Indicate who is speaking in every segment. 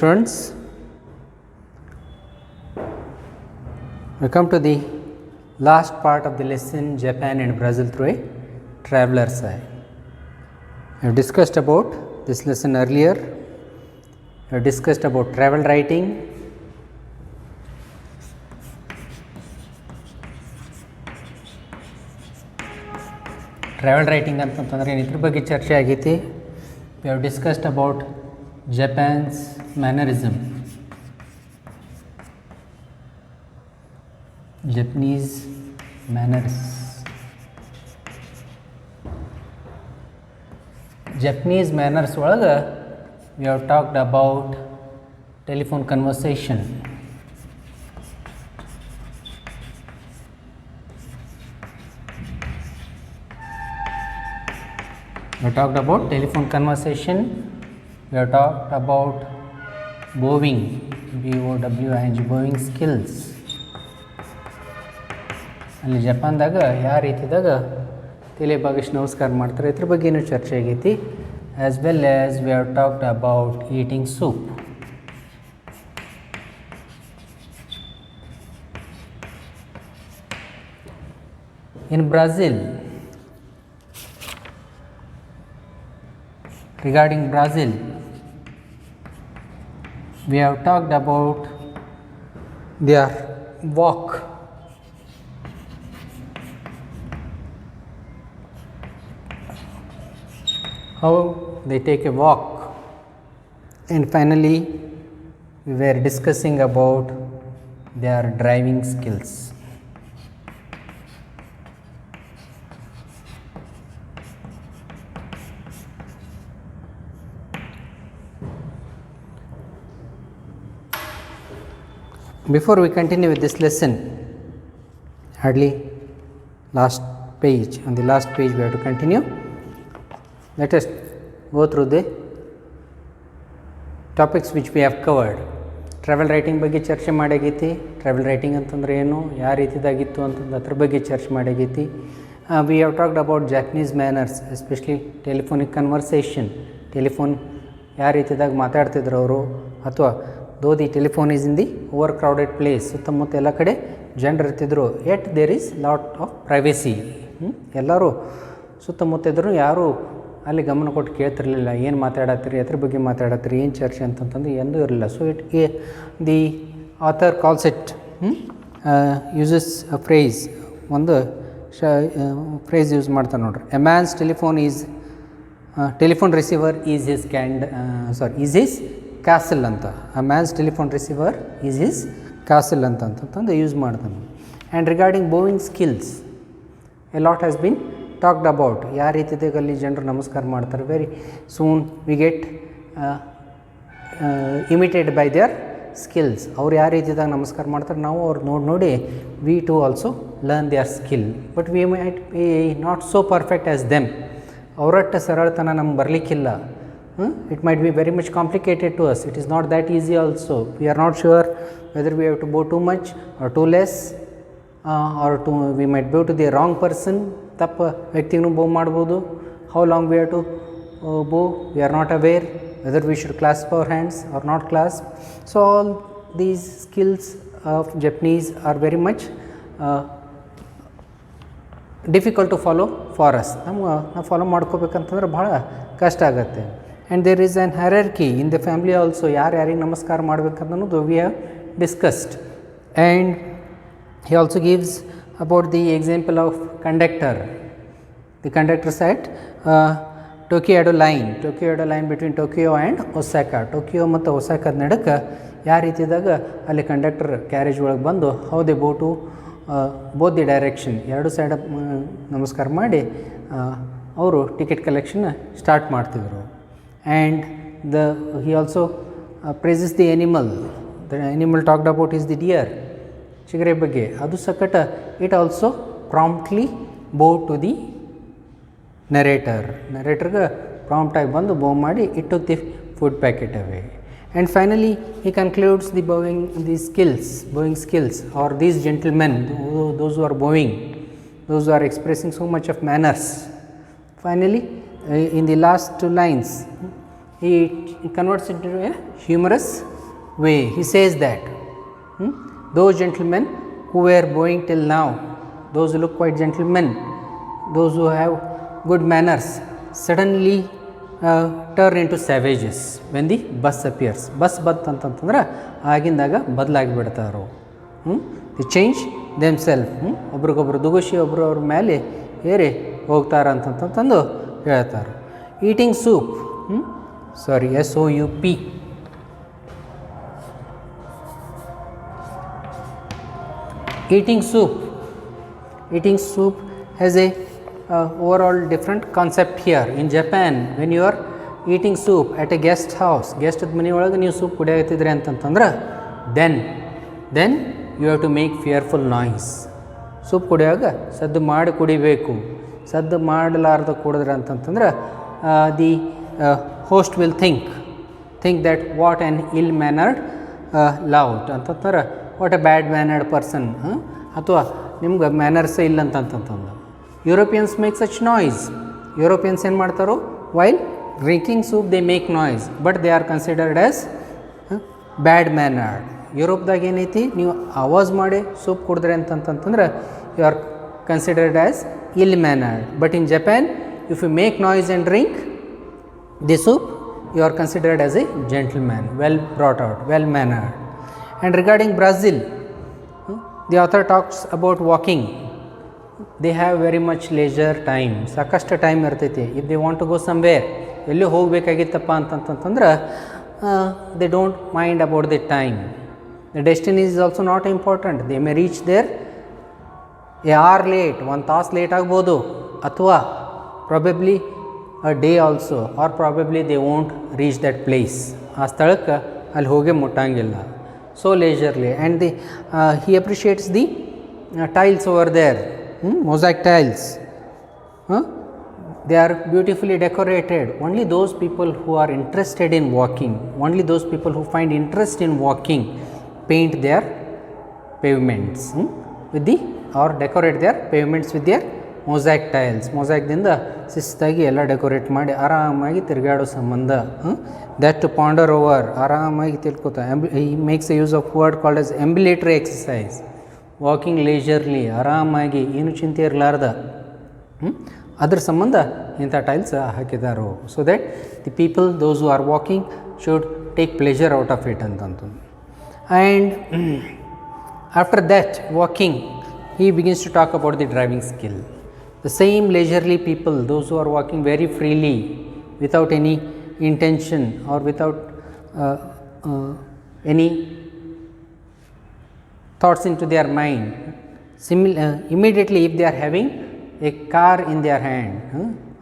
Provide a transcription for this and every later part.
Speaker 1: Friends, we come to the last part of the lesson, Japan and Brazil through a traveler's eye. I have discussed about this lesson earlier. I have discussed about travel writing, ಅಂತಂತಂದರೆ ಇದ್ರ ಬಗ್ಗೆ ಚರ್ಚೆ ಆಗೈತಿ. We have discussed about Japan's mannerism, Japanese manners. Japanese manners ಒಳಗೆ we have talked about telephone conversation. We have talked about telephone conversation. We have talked about bowing, B-O-W-I-N-G, bowing skills. ಅಲ್ಲಿ ಜಪಾನ್ದಾಗ ಯಾವ ರೀತಿದಾಗ ತಲೆ ಬಾಗಿಸಿ ನಮಸ್ಕಾರ ಮಾಡ್ತಾರೆ ಇದ್ರ ಬಗ್ಗೆನೂ ಚರ್ಚೆ ಆಗೈತಿ. As well as we have talked about eating soup. In Brazil, regarding Brazil, we have talked about their walk. How they take a walk, and finally we were discussing about their driving skills. Before we continue with this lesson, hardly last page, on the last page we have to continue. Let us go through the topics which we have covered. Travel writing ಬಗ್ಗೆ ಚರ್ಚೆ ಮಾಡಾಗೈತಿ. Travel writing ಅಂತಂದ್ರೆ ಏನು, ಯಾವ ರೀತಿದಾಗಿತ್ತು ಅಂತಂದು ಅದ್ರ ಬಗ್ಗೆ ಚರ್ಚೆ ಮಾಡಾಗೈತಿ. We have talked about Japanese manners, especially telephonic conversation. Telephone ಯಾವ ರೀತಿದಾಗ ಮಾತಾಡ್ತಿದ್ರು ಅವರು, ಅಥವಾ though the telephone is in the over crowded place, ಸುತ್ತಮುತ್ತ ಎಲ್ಲ ಕಡೆ ಜನರು ಇರ್ತಿದ್ರು, yet there is lot of privacy. ಎಲ್ಲರೂ ಸುತ್ತಮುತ್ತ ಇದ್ರು, ಯಾರೂ ಅಲ್ಲಿ ಗಮನ ಕೊಟ್ಟು ಕೇಳ್ತಿರ್ಲಿಲ್ಲ, ಏನು ಮಾತಾಡತ್ತೀರಿ, ಅದ್ರ ಬಗ್ಗೆ ಮಾತಾಡತ್ತೀರಿ, ಏನು ಚರ್ಚೆ ಅಂತಂತಂದು ಎಂದೂ ಇರಲಿಲ್ಲ. So the author calls it uses a phrase, ಒಂದು ಫ್ರೇಸ್ ಯೂಸ್ ಮಾಡ್ತಾರೆ ನೋಡ್ರಿ. A man's telephone is telephone receiver is his is his castle ಅಂತ. A man's telephone receiver is his castle ಅಂತಂದು ಯೂಸ್ ಮಾಡ್ತಾನೆ. And regarding bowing skills a lot has been talked about. ಯಾವ ರೀತಿದಾಗ ಅಲ್ಲಿ ಜನರು ನಮಸ್ಕಾರ ಮಾಡ್ತಾರೆ. Very soon we get imitated by their skills. ಅವ್ರು ಯಾವ ರೀತಿದಾಗ ನಮಸ್ಕಾರ ಮಾಡ್ತಾರೆ, ನಾವು ಅವ್ರು ನೋಡಿ we to also learn their skill. But we might be not so perfect as them. ಅವರಟ್ಟ ಸರಳತನ ನಮ್ಗೆ ಬರಲಿಕ್ಕಿಲ್ಲ. It might be very much complicated to us. It is not that easy also. We are not sure whether we have to bow too much or too less, or we might bow to the wrong person. ತಪ್ಪ ವ್ಯಕ್ತಿಗೂ bow ಮಾಡ್ಬೋದು. How long we have to bow, we are not aware. Whether we should clasp our hands or not clasp. So all these skills of Japanese are very much difficult to follow for us. ನಾವು follow ಮಾಡ್ಕೋಬೇಕಂತಂದ್ರೆ ಭಾಳ ಕಷ್ಟ ಆಗುತ್ತೆ. And there is an hierarchy in the family also. ಯಾರಿಗೆ ನಮಸ್ಕಾರ ಮಾಡ್ಬೇಕನ್ನೋದು we have discussed. And he also gives about the example of conductor. The conductor set Tokaido line between Tokyo and Osaka. Tokyo ಮತ್ತು ಒಸಾಕಾದ ನಡಕ್ಕೆ ಯಾವ ರೀತಿದಾಗ ಅಲ್ಲಿ conductor carriage ಒಳಗೆ ಬಂದು how they go to both the direction, ಎರಡು side ನಮಸ್ಕಾರ ಮಾಡಿ ಅವರು ಟಿಕೆಟ್ ಕಲೆಕ್ಷನ್ ಸ್ಟಾರ್ಟ್ ಮಾಡ್ತಿದ್ರು. And he also praises the animal talked about is the deer, ಚಿಗರೆ ಬಗ್ಗೆ. ಅದು ಸಕಟ it also promptly bow to the ನರೇಟರ್ಗೆ ಪ್ರಾಂಪ್ಟಾಗಿ ಬಂದು ಬೋ ಮಾಡಿ it took the food packet away. And finally, he concludes the bowing skills, or these gentlemen, those who are bowing, those who are expressing so much of manners. Finally, in the last two lines, he converts it into a humorous way. He says that those gentlemen who were bowing till now, those who look quite gentlemen, those who have good manners, suddenly turn into savages when the bus appears. Bus ಅಂತಂತಂದ್ರೆ ಆಗಿಂದಾಗ ಬದಲಾಗಿ ಬಿಡ್ತಾರೋ. The change themself, ಒಬ್ರಿಗೊಬ್ರು ದುಗುಷಿ ಒಬ್ಬರು ಅವ್ರ ಮೇಲೆ ಏರಿ ಹೋಗ್ತಾರ ಅಂತಂತಂದು ಹೇಳ್ತಾರೆ. Eating soup, SOUP. Eating soup has a overall different concept here. In Japan, when you are eating soup at a guest house, guest ಮನೆ ಒಳಗೆ ನೀವು ಸೂಪ್ ಕುಡಿಯತ್ತಿದ್ರಿ ಅಂತಂತಂದ್ರೆ then you have to make fearful noise. Soup ಕುಡಿಯಾಗ ಸದ್ದು ಮಾಡಿ ಕುಡಿಬೇಕು. ಸದ್ದು ಮಾಡಲಾರ್ದ ಕುಡಿದ್ರೆ ಅಂತಂತಂದ್ರೆ the host will think that what an ill mannered loud ಅಂತಂತಾರೆ, what a bad mannered person, ಅಥವಾ ನಿಮ್ಗೆ ಮ್ಯಾನರ್ಸೇ ಇಲ್ಲ ಅಂತಂತಂದು. Europeans make such noise. Europeans ಏನು ಮಾಡ್ತಾರೋ, while drinking soup they make noise, but they are considered as bad mannered. ಯುರೋಪ್ದಾಗ ಏನೈತಿ, ನೀವು ಆವಾಜ್ ಮಾಡಿ ಸೂಪ್ ಕುಡಿದ್ರೆ ಅಂತಂತಂದ್ರೆ you are considered as ill mannered. But in Japan, if you make noise and drink the soup, you are considered as a gentleman, well brought out, well mannered. And regarding Brazil, the author talks about walking. They have very much leisure time. ಸಾಕಷ್ಟು time ಇರ್ತೈತಿ. If they want to go somewhere, ಎಲ್ಲಿ ಹೋಗಬೇಕಾಗಿತ್ತಪ್ಪ ಅಂತಂತಂದ್ರೆ they don't mind about the time. The destiny is also not important. They may reach there a hour late, 1 ತಾಸು late ಆಗ್ಬೋದು, ಅಥವಾ probably a day also, or probably they won't reach that place. ಆ ಸ್ಥಳಕ್ಕೆ ಅಲ್ಲಿ ಹೋಗೇ ಮುಟ್ಟಂಗಿಲ್ಲ. So leisurely, and he appreciates the tiles over there, mosaic tiles. They are beautifully decorated. Only those people who are interested in walking, only those people who find interest in walking, paint their pavements with the, or decorate their pavements with their mosaic tiles. Mosaic ದಿಂದ ಶಿಸ್ತಾಗಿ ಎಲ್ಲ decorate ಮಾಡಿ ಆರಾಮಾಗಿ ತಿರುಗಾಡೋ ಸಂಬಂಧ. that to ponder over, ಆರಾಮಾಗಿ ತಿಳ್ಕೊತಾ. he makes a use of word called as ambulatory exercise, walking leisurely, ಆರಾಮಾಗಿ ಏನು ಚಿಂತೆ ಇರಲಾರ್ದ ಅದ್ರ ಸಂಬಂಧ ಇಂಥ ಟೈಲ್ಸ್ ಹಾಕಿದಾರೋ. So that the people, those who are walking, should take pleasure out of it ಅಂತಂತು. And after that walking, he begins to talk about the driving skill. The same leisurely people, those who are walking very freely without any intention or without any thoughts into their mind, immediately if they are having a car in their hand,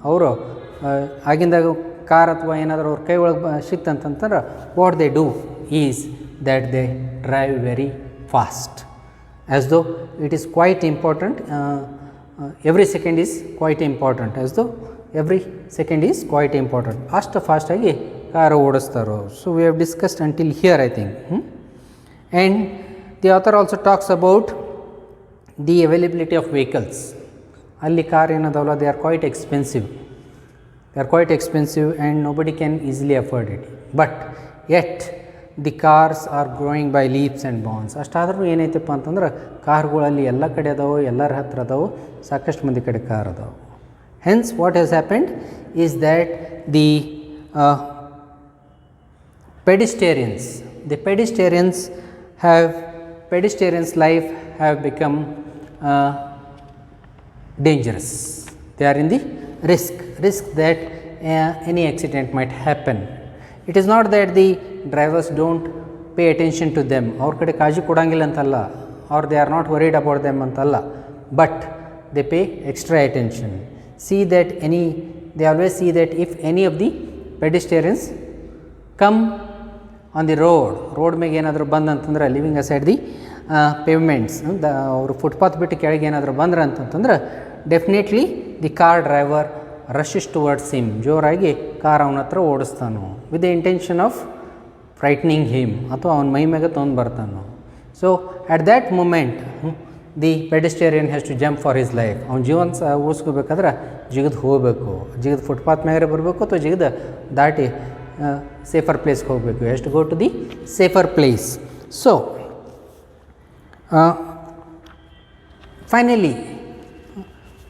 Speaker 1: ಅವರು ಆಗಿಂದಾಗ car ಅಥವಾ ಏನಾದರೂ ಅವ್ರ ಕೈ ಒಳಗೆ ಸಿಕ್ತಂತಂದ್ರೆ what they do is that they drive very fast, as though it is quite important. Every second is quite important, as though every second is quite important. ಅಷ್ಟು ಫಾಸ್ಟಾಗಿ ಕಾರು ಓಡಿಸ್ತಾರೋ. So we have discussed until here, I think. And the author also talks about the availability of vehicles. ಅಲ್ಲಿ car ಏನದವಲ್ಲ, they are quite expensive. They are quite expensive and nobody can easily afford it. But yet the cars are growing by leaps and bounds. ಅಷ್ಟಾದ್ರೂ ಏನೈತಪ್ಪ ಅಂತಂದ್ರೆ ಕಾರ್ಗಳಲ್ಲಿ ಎಲ್ಲ ಕಡೆ ಅದಾವೆ, ಎಲ್ಲರ ಹತ್ರ ಅದಾವೆ, ಸಾಕಷ್ಟು ಮಂದಿ ಕಡೆ ಕಾರ್ ಅದಾವೆ. Hence what has happened is that the pedestrians life have become dangerous. They are in the risk that any accident might happen. It is not that the drivers don't pay attention to them, ಅವ್ರ ಕಡೆ ಕಾಳಜಿ ಕೊಡಂಗಿಲ್ಲ ಅಂತಲ್ಲ, or they are not worried about them ಅಂತಲ್ಲ, but they pay extra attention. They always see that if any of the pedestrians come on the road ಮೇಲೆ ಏನಾದರೂ ಬಂದು ಅಂತಂದ್ರೆ, ಲಿವಿಂಗ್ ಅಸೈಡ್ ದಿ ಪೇವ್ಮೆಂಟ್ಸ್, ಅವರು ಫುಟ್ಪಾತ್ ಬಿಟ್ಟು ಕೆಳಗೆ ಏನಾದರೂ ಬಂದ್ರೆ ಅಂತಂತಂದ್ರೆ, definitely the car driver rushes towards him, ಜೋರಾಗಿ ಕಾರ್ ಅವನ ಹತ್ರ ಓಡಿಸ್ತಾನೋ, with the intention of frightening him, ಅಥವಾ ಅವನ ಮೈ ಮ್ಯಾಗ ತೊಗೊಂಡು ಬರ್ತಾನೋ. So at that moment the pedestrian has to jump for his life. ಅವ್ನ ಜೀವನ ಉಳಿಸ್ಕೋಬೇಕಾದ್ರೆ ಜಿಗಿದು ಹೋಗಬೇಕು, ಜಿಗಿದು ಫುಟ್ಪಾತ್ ಮ್ಯಾಗರೆ ಬರಬೇಕು ಅಥವಾ ಜಿಗಿದು ದಾಟಿ ಸೇಫರ್ ಪ್ಲೇಸ್ಗೆ ಹೋಗಬೇಕು. You have to go to the safer place. So finally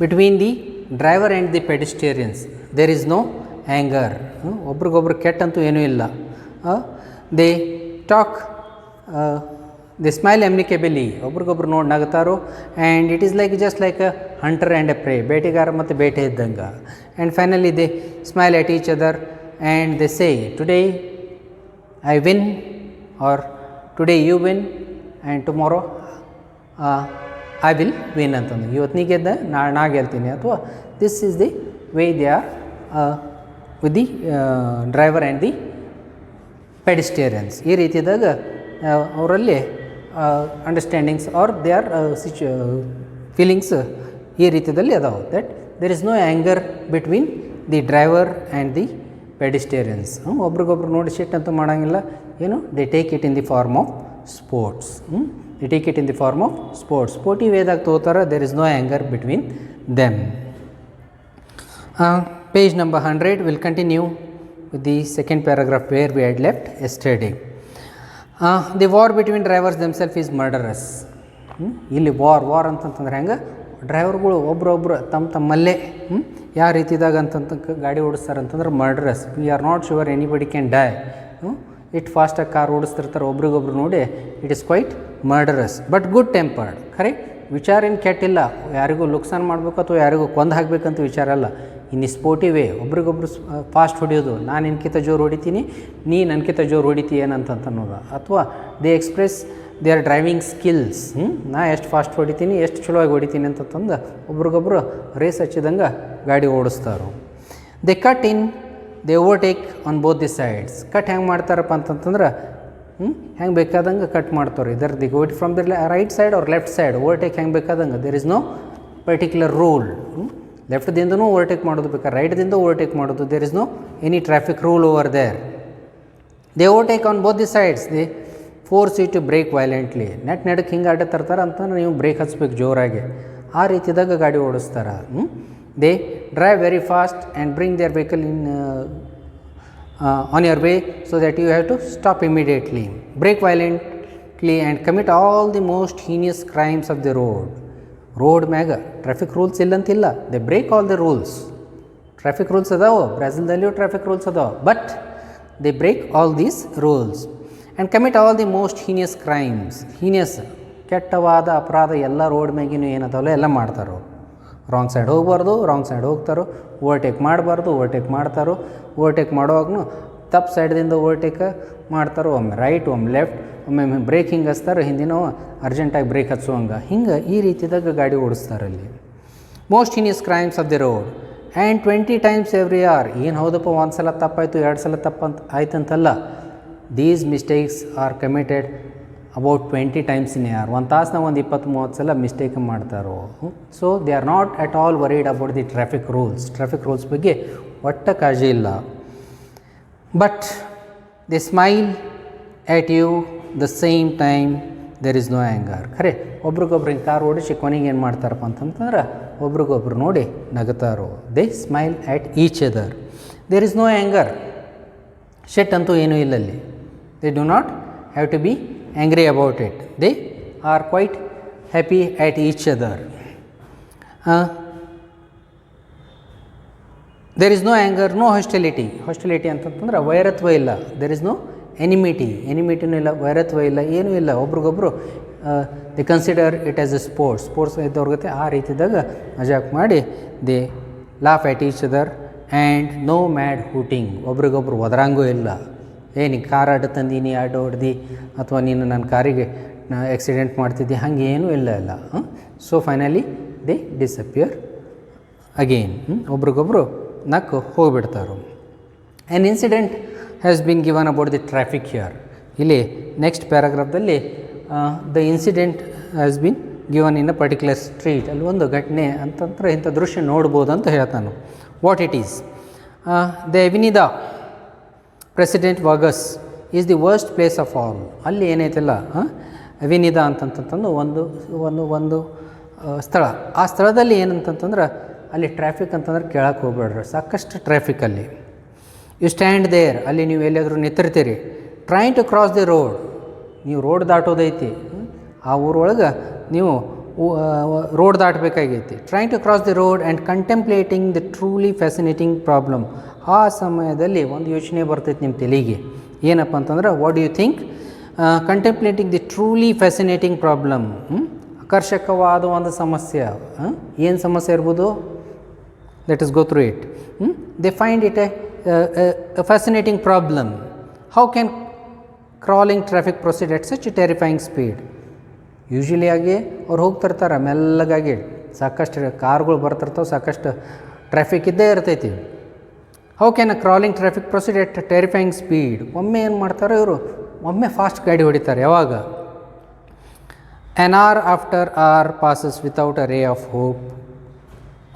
Speaker 1: between the driver and the pedestrians there is no anger. ಒಬ್ರಿಗೊಬ್ರು ಕೆಟ್ಟಂತೂ ಏನೂ ಇಲ್ಲ. They talk, they smile amicably, ಒಬ್ರಿಗೊಬ್ರು ನೋಡಿ ನಗ್ತಾರೋ. And it is like just like a hunter and a prey, ಬೇಟೆಗಾರ ಮತ್ತು ಬೇಟೆ ಇದ್ದಂಗೆ. And finally they smile at each other and they say today I win or today you win and tomorrow I will win ಅಂತಂದು. ಇವತ್ತು ನೀ ಗೆದ್ದ, ನಾ ಗೆಲ್ತೀನಿ. ಅಥವಾ this is the way they are with the driver and the pedestrians. ಈ ರೀತಿಯಾದಾಗ ಅವರಲ್ಲಿ understandings or their feelings ಈ ರೀತಿಯಲ್ಲಿ ಅದಾವೆ. That there is no anger between the driver and the pedestrians. ಒಬ್ರಿಗೊಬ್ರು ನೋಡಿ ಶಿಟ್ ಅಂತೂ ಮಾಡೋಂಗಿಲ್ಲ. ಏನು, they take it in the form of sports. They take it in the form of sports. Sportive ವೇದಾಗ ತಗೋತಾರೆ. There is no anger between them. Page number 100 will continue with the second paragraph where we had left yesterday. The war between drivers themselves is murderous. ಇಲ್ಲಿ war ಅಂತಂತಂದ್ರೆ ಹೆಂಗೆ, ಡ್ರೈವರ್ಗಳು ಒಬ್ರೊಬ್ರು ತಮ್ಮಲ್ಲೇ ಯಾವ ರೀತಿದಾಗ ಅಂತಂತ ಗಾಡಿ ಓಡಿಸ್ತಾರೆ ಅಂತಂದ್ರೆ murderous. We are not sure anybody can die. It ಫಾಸ್ಟಾಗಿ ಕಾರ್ ಓಡಿಸ್ತಿರ್ತಾರೆ ಒಬ್ರಿಗೊಬ್ರು ನೋಡಿ. It is quite murderous but good tempered. ಖರೆ ವಿಚಾರ ಏನು ಕೆಟ್ಟಿಲ್ಲ. ಯಾರಿಗೂ ಲುಕ್ಸಾನ್ ಮಾಡಬೇಕು ಅಥವಾ ಯಾರಿಗೂ ಕೊಂದು ಹಾಕಬೇಕಂತ ವಿಚಾರ ಅಲ್ಲ. ಇನ್ನು ಸ್ಪೋರ್ಟಿವೇ ಒಬ್ರಿಗೊಬ್ರು ಫಾಸ್ಟ್ ಹೊಡಿಯೋದು, ನಾನು ನಿನ್ಕಿಂತ ಜೋರು ಹೊಡಿತೀನಿ, ನೀ ನನಗಿಂತ ಜೋರು ಹೊಡಿತಿ ಏನಂತ ಅನ್ನೋದು. ಅಥವಾ they express there driving skills. ನಾ ಎಷ್ಟು ಫಾಸ್ಟ್ ಹೊಡಿತೀನಿ, ಎಷ್ಟು ಚಲೋವಾಗಿ ಹೊಡಿತೀನಿ ಅಂತಂದು ಒಬ್ರಿಗೊಬ್ರು ರೇಸ್ ಹಚ್ಚಿದಂಗೆ ಗಾಡಿ ಓಡಿಸ್ತಾರೋ. They cut in, they overtake on both the sides. Cut ಹೆಂಗೆ ಮಾಡ್ತಾರಪ್ಪ ಅಂತಂತಂದ್ರೆ ಹೆಂಗೆ ಬೇಕಾದಂಗೆ ಕಟ್ ಮಾಡ್ತಾರೆ. Either they go it from the right side or left side. Overtake ಹೆಂಗೆ ಬೇಕಾದಂಗೆ. There is no particular rule. ಲೆಫ್ಟ್ದಿಂದನೂ ಓವರ್ಟೇಕ್ ಮಾಡೋದು ಬೇಕಾದ್ರೆ ರೈಟ್ದಿಂದ ಓವರ್ಟೇಕ್ ಮಾಡೋದು. There is no any traffic rule over there. They overtake on both the sides. They force you to brake violently. ನಡಕ್ಕೆ ಹಿಂಗೆ ಅಡ್ಡ ತರ್ತಾರೆ ಅಂತಂದ್ರೆ ನೀವು ಬ್ರೇಕ್ ಹಚ್ಬೇಕು ಜೋರಾಗಿ. ಆ ರೀತಿದಾಗ ಗಾಡಿ ಓಡಿಸ್ತಾರೆ. They drive very fast and bring their vehicle in on your way so that you have to stop immediately. Brake violently and commit all the most heinous crimes of the road. Road ಮ್ಯಾಗ traffic rules ಇಲ್ಲಂತಿಲ್ಲ. They break all the rules. Traffic rules ಅದಾವೆ, ಬ್ರೆಜಿಲ್ದಲ್ಲಿಯೂ traffic rules ಅದಾವೆ. But they break all these rules and commit all the most heinous crimes. Heinous ಕೆಟ್ಟವಾದ ಅಪರಾಧ ಎಲ್ಲ road ಮ್ಯಾಗಿನೂ ಏನದಾವಲ್ಲ ಎಲ್ಲ ಮಾಡ್ತಾರೋ. ರಾಂಗ್ ಸೈಡ್ ಹೋಗ್ಬಾರ್ದು, ರಾಂಗ್ ಸೈಡ್ ಹೋಗ್ತಾರೋ. ಓವರ್ಟೇಕ್ ಮಾಡಬಾರ್ದು, ಓವರ್ಟೇಕ್ ಮಾಡ್ತಾರೋ. ಓವರ್ಟೇಕ್ ಮಾಡುವಾಗೂ ತಪ್ಪು ಸೈಡ್ದಿಂದ ಓವರ್ಟೇಕ್ ಮಾಡ್ತಾರೋ. ಒಮ್ಮೆ ರೈಟ್, ಒಮ್ಮೆ ಲೆಫ್ಟ್, ಒಮ್ಮೆ ಬ್ರೇಕ್ ಹಿಂಗೆ ಹಚ್ತಾರೆ, ಹಿಂದಿನೋ ಅರ್ಜೆಂಟಾಗಿ ಬ್ರೇಕ್ ಹಚ್ಚುವಂಗೆ. ಹಿಂಗೆ ಈ ರೀತಿದಾಗ ಗಾಡಿ ಓಡಿಸ್ತಾರಲ್ಲಿ. Most heinous crimes of the road and 20 times every hour. ಏನು ಹೌದಪ್ಪ, ಒಂದು ಸಲ ತಪ್ಪಾಯಿತು, 2 ಸಲ ತಪ್ಪಂತ ಆಯ್ತಂತಲ್ಲ. These mistakes are committed about 20 times in a hour. ಒಂದು ತಾಸನ್ನ ಒಂದು 20-30 ಸಲ ಮಿಸ್ಟೇಕ್ ಮಾಡ್ತಾರೋ. So they are not at all worried about the traffic rules. Traffic rules ಬಗ್ಗೆ ಒಟ್ಟ ಕಾಳಜಿ ಇಲ್ಲ. But they smile at you the same time there is no anger. ಖರೆ ಒಬ್ರಿಗೊಬ್ರು ಹಿಂಗೆ ಕಾರ್ ಓಡಿಸಿ ಕೊನೆಗೆ ಏನು ಮಾಡ್ತಾರಪ್ಪ ಅಂತಂತಂದ್ರೆ ಒಬ್ರಿಗೊಬ್ರು ನೋಡಿ ನಗುತ್ತಾರೋ. They smile at each other. There is no anger. ಶೆಟ್ ಅಂತೂ ಏನೂ ಇಲ್ಲಲ್ಲಿ. They do not have to be angry about it. They are quite happy at each other. There is no anger, no hostility. Hostility ಅಂತಂದ್ರೆ ವೈರತ್ವ ಇಲ್ಲ. There is no enmity. ಎನಿಮಿಟಿನೂ ಇಲ್ಲ, ವೈರತ್ವ ಇಲ್ಲ, ಏನೂ ಇಲ್ಲ. ಒಬ್ರಿಗೊಬ್ರು they consider it as a sports. Sports ಇದ್ದವ್ರ ಜೊತೆ ಆ ರೀತಿದಾಗ ಮಜಾಕ್ ಮಾಡಿ they laugh at each other and no mad hooting. ಒಬ್ರಿಗೊಬ್ರು ಒದರಂಗೂ ಇಲ್ಲ. ನೀನು ಕಾರ್ ಅಡ್ಡ ತಂದೀನಿ, ಅಡ್ಡ ಹೊಡ್ದು, ಅಥವಾ ನೀನು ನನ್ನ ಕಾರಿಗೆ ಆಕ್ಸಿಡೆಂಟ್ ಮಾಡ್ತಿದ್ದೆ, ಹಾಗೆ ಏನೂ ಇಲ್ಲ. So finally they disappear again. ಒಬ್ರಿಗೊಬ್ರು ನಕ್ಕು ಹೋಗಿಬಿಡ್ತಾರೋ. An incident has been given about the traffic here. ಇಲ್ಲಿ ನೆಕ್ಸ್ಟ್ ಪ್ಯಾರಾಗ್ರಾಫ್ದಲ್ಲಿ the incident has been given in a particular street. ಅಲ್ಲಿ ಒಂದು ಘಟನೆ ಅಂತಂದ್ರೆ ಇಂಥ ದೃಶ್ಯ ನೋಡ್ಬೋದು ಅಂತ ಹೇಳ್ತಾನೆ. What it is. The Avenida Presidente Vargas is the worst place of all. ಅಲ್ಲಿ ಏನೈತಲ್ಲ ಅವಿನಿದಾ ಅಂತಂತಂದು ಒಂದು ಒಂದು ಒಂದು ಸ್ಥಳ. ಆ ಸ್ಥಳದಲ್ಲಿ ಏನಂತಂತಂದ್ರೆ ಅಲ್ಲಿ ಟ್ರಾಫಿಕ್ ಅಂತಂದ್ರೆ ಕೇಳಕ್ಕೆ ಹೋಗ್ಬೇಡ್ರಿ, ಸಾಕಷ್ಟು ಟ್ರಾಫಿಕಲ್ಲಿ. ಯು ಸ್ಟ್ಯಾಂಡ್ ದೇರ್, ಅಲ್ಲಿ ನೀವು ಎಲ್ಲಿಯಾದರೂ ನಿಂತಿರ್ತೀರಿ. Trying to cross the road, ನೀವು ರೋಡ್ ದಾಟೋದೈತಿ, ಆ ಊರೊಳಗೆ ನೀವು ರೋಡ್ ದಾಟಬೇಕಾಗೈತಿ. Trying to cross the road and contemplating the truly fascinating problem. ಆ ಸಮಯದಲ್ಲಿ ಒಂದು ಯೋಚನೆ ಬರ್ತೈತೆ ನಿಮ್ಮ ತಲೆಗೆ, ಏನಪ್ಪ ಅಂತಂದ್ರೆ what do you think, contemplating the truly fascinating problem, ಆಕರ್ಷಕವಾದ ಒಂದು ಸಮಸ್ಯೆ. ಏನು ಸಮಸ್ಯೆ ಇರ್ಬೋದು? Let us go through it. They find it a fascinating problem. How can crawling traffic proceed at such a terrifying speed? Usually ಆಗಿ ಅವ್ರು ಹೋಗ್ತಿರ್ತಾರೆ ಮೆಲ್ಲಗಾಗಿ, ಸಾಕಷ್ಟು ಕಾರ್ಗಳು ಬರ್ತಿರ್ತಾವೆ, ಸಾಕಷ್ಟು ಟ್ರಾಫಿಕ್ ಇದ್ದೇ ಇರ್ತೈತಿ. How can a crawling traffic proceed at terrifying speed? ಒಮ್ಮೆ ಏನು ಮಾಡ್ತಾರೆ ಇವರು, ಒಮ್ಮೆ ಫಾಸ್ಟ್ ಗಾಡಿ ಹೊಡಿತಾರೆ. ಯಾವಾಗ? An hour after hour passes without a ray of hope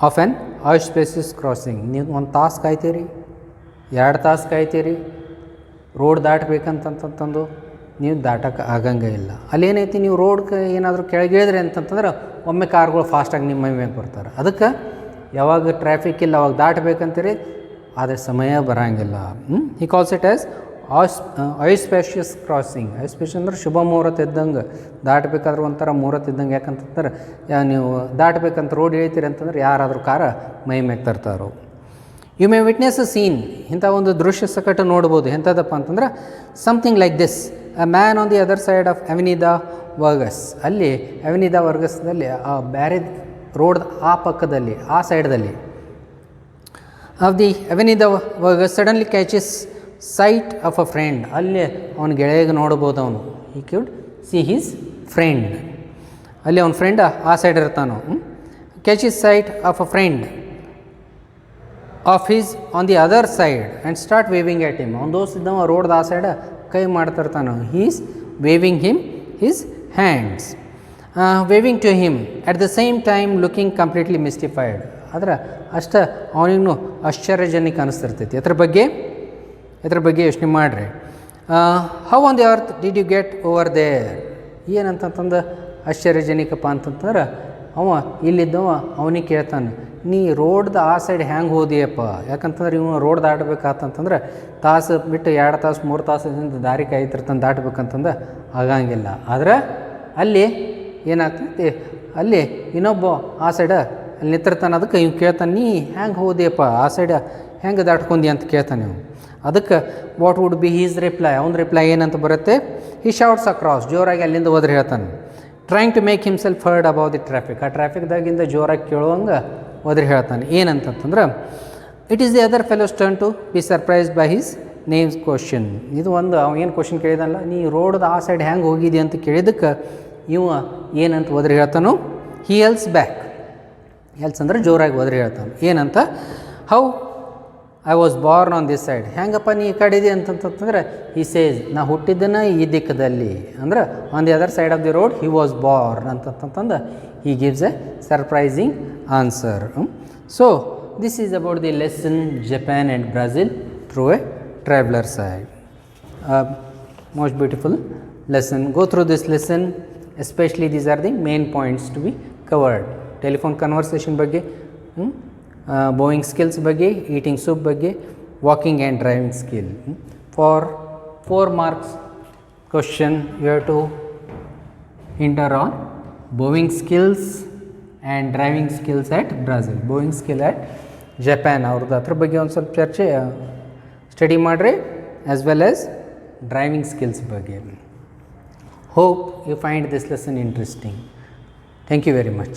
Speaker 1: of an auspicious crossing. ನೀವು ಒಂದು ತಾಸು ಕಾಯ್ತೀರಿ, 2 ತಾಸು ಕಾಯ್ತೀರಿ, ರೋಡ್ ದಾಟಬೇಕಂತಂತಂದು ನೀವು ದಾಟಕ್ಕೆ ಆಗಂಗೆ ಇಲ್ಲ. ಅಲ್ಲೇನೈತಿ, ನೀವು ರೋಡ್ಗೆ ಏನಾದರೂ ಕೆಳಗಿಳಿದ್ರಿ ಅಂತಂತಂದ್ರೆ ಒಮ್ಮೆ ಕಾರ್ಗಳು ಫಾಸ್ಟಾಗಿ ನಿಮ್ಮ ಮೈ ಮೇಲೆ ಬರ್ತಾರೆ. ಅದಕ್ಕೆ ಯಾವಾಗ ಟ್ರಾಫಿಕ್ ಇಲ್ಲ ಅವಾಗ ದಾಟಬೇಕಂತೀರಿ, ಆದರೆ ಸಮಯ ಬರೋಂಗಿಲ್ಲ. He calls it as auspicious crossing. auspicious ಅಂದ್ರೆ ಶುಭ ಮುಹೂರ್ತ ಇದ್ದಂಗೆ, ದಾಟಬೇಕಾದ್ರೆ ಒಂಥರ ಮುಹೂರ್ತ ಇದ್ದಂಗೆ. ಯಾಕಂತಂದ್ರೆ ನೀವು ದಾಟಬೇಕಂತ ರೋಡ್ ಹೇಳ್ತೀರಿ ಅಂತಂದ್ರೆ ಯಾರಾದರೂ ಕಾರ ಮೈ ಮೇಲೆ ತರ್ತಾರೋ. You may witness a scene, ಇಂಥ ಒಂದು ದೃಶ್ಯ ಸಕಟ ನೋಡ್ಬೋದು. ಎಂಥದಪ್ಪ ಅಂತಂದ್ರೆ something like this. A man on the other side of Avenida Vargas. ಅಲ್ಲಿ ಅವೆನಿದಾ ವರ್ಗಸ್ದಲ್ಲಿ ಆ ಬ್ಯಾರೆ ರೋಡ್ ಆ ಪಕ್ಕದಲ್ಲಿ, ಆ ಸೈಡ್ದಲ್ಲಿ of the Avenida Vargas suddenly catches sight of a friend. ಅಲ್ಲಿ ಅವನ ಗೆಳೆಯಗೆ ನೋಡ್ಬೋದು ಅವನು. ಈ ಕ್ಯೂಡ್ ಸಿ ಹೀಸ್ ಫ್ರೆಂಡ್. ಅಲ್ಲಿ ಅವನ ಫ್ರೆಂಡ್ ಆ ಸೈಡ್ ಇರ್ತಾನೋ. Catches sight of a friend of his on the other side and start waving at him. ಅವ್ನ ದೋಸ್ತ ಇದ್ದವ ರೋಡ್ದು ಆ ಸೈಡ್ ಕೈ ಮಾಡ್ತಿರ್ತಾನೋ. He's waving him his hands, waving to him at the same time looking completely mystified. ಆದ್ರೆ ಅಷ್ಟು ಅವನಿಗೂ ಆಶ್ಚರ್ಯಜನಕ ಅನಿಸ್ತಿರ್ತೈತಿ. ಇದ್ರ ಬಗ್ಗೆ ಯೋಚನೆ ಮಾಡಿರಿ. How on the earth did you get over there? ಏನಂತಂತಂದು ಆಶ್ಚರ್ಯಜನಕಪ್ಪ ಅಂತಂತಂದ್ರೆ ಅವ ಇಲ್ಲಿದ್ದವ ಅವನಿಗೆ ಕೇಳ್ತಾನೆ, ನೀ ರೋಡ್ದು ಆ ಸೈಡ್ ಹ್ಯಾಂಗೆ ಹೋದಿಯಪ್ಪ? ಯಾಕಂತಂದ್ರೆ ಇವ ರೋಡ್ ದಾಟಬೇಕಾತಂತಂದ್ರೆ ತಾಸು ಬಿಟ್ಟು 2 ತಾಸು 3 ತಾಸಿಂದ ದಾರಿ ಕಾಯ್ತಿರ್ತಾನೆ, ದಾಟಬೇಕಂತಂದು ಆಗಂಗಿಲ್ಲ. ಆದ್ರೆ ಅಲ್ಲಿ ಏನಾಗ್ತೈತಿ, ಅಲ್ಲಿ ಇನ್ನೊಬ್ಬ ಆ ಸೈಡ ಅಲ್ಲಿ ನಿಂತಿರ್ತಾನೆ. ಅದಕ್ಕೆ ಇವ್ ಕೇಳ್ತಾನೆ, ನೀ ಹ್ಯಾಂಗೆ ಹೋದಿಯಪ್ಪ ಆ ಸೈಡ, ಹೆಂಗೆ ದಾಟ್ಕೊಂಡಿ ಅಂತ ಕೇಳ್ತಾನೆ ಇವು. ಅದಕ್ಕೆ what would be his reply? ಅವ್ನ ರಿಪ್ಲೈ ಏನಂತ ಬರುತ್ತೆ? ಹಿ ಶೌಟ್ಸ್ ಅಕ್ರಾಸ್, ಜೋರಾಗಿ ಅಲ್ಲಿಂದ ಹೋದ್ರೆ ಹೇಳ್ತಾನೆ. Trying to make himself heard about the traffic. ಆ ಟ್ರಾಫಿಕ್ದಾಗಿಂದ ಜೋರಾಗಿ ಕೇಳುವಂಗೆ ಹೋದ್ರೆ ಹೇಳ್ತಾನೆ. ಏನಂತಂದ್ರೆ it is the other fellows turn to be surprised by his names question. ಇದು ಒಂದು ಅವ ಏನು ಕ್ವಶನ್ ಕೇಳಿದಲ್ಲ, ನೀ ರೋಡ್ದು ಆ ಸೈಡ್ ಹೆಂಗೆ ಹೋಗಿದಿ ಅಂತ ಕೇಳಿದಕ್ಕೆ ಇವ ಏನಂತ ಹೋದ್ರೆ ಹೇಳ್ತಾನೋ, ಹಿ ಎಲ್ಸ್ ಬ್ಯಾಕ್. ಎಲ್ಸ್ ಅಂದ್ರೆ ಜೋರಾಗಿ ಹೋದ್ರೆ ಹೇಳ್ತಾನೆ. ಏನಂತ? How I was Born on this side. ಹೆಂಗಪ್ಪ ನೀ ಈ ಕಡೆ ಇದೆ ಅಂತಂತಂದ್ರೆ ಹಿ ಸೇಸ್, ನಾ ಹುಟ್ಟಿದ್ದನ ಈ ದಿಕ್ಕದಲ್ಲಿ, ಅಂದ್ರೆ on the other side of the road he was born ಅಂತಂತಂದು he gives a surprising answer. So this is about the lesson Japan and Brazil through a traveller's eye. Most beautiful lesson. Go through this lesson, especially these are the main points to be covered. Telephone conversation ಬಗ್ಗೆ, bowing skills ಬಗ್ಗೆ, eating soup ಬಗ್ಗೆ, walking and driving skill. For 4 marks question you have to enter on bowing skills and driving skills at Brazil. Bowing skill at Japan ಅವ್ರದ್ದು ಅದ್ರ ಬಗ್ಗೆ ಒಂದು ಸ್ವಲ್ಪ ಚರ್ಚೆ study ಮಾಡಿರಿ, as well as driving skills ಬಗ್ಗೆ. Hope you find this lesson interesting. Thank you very much.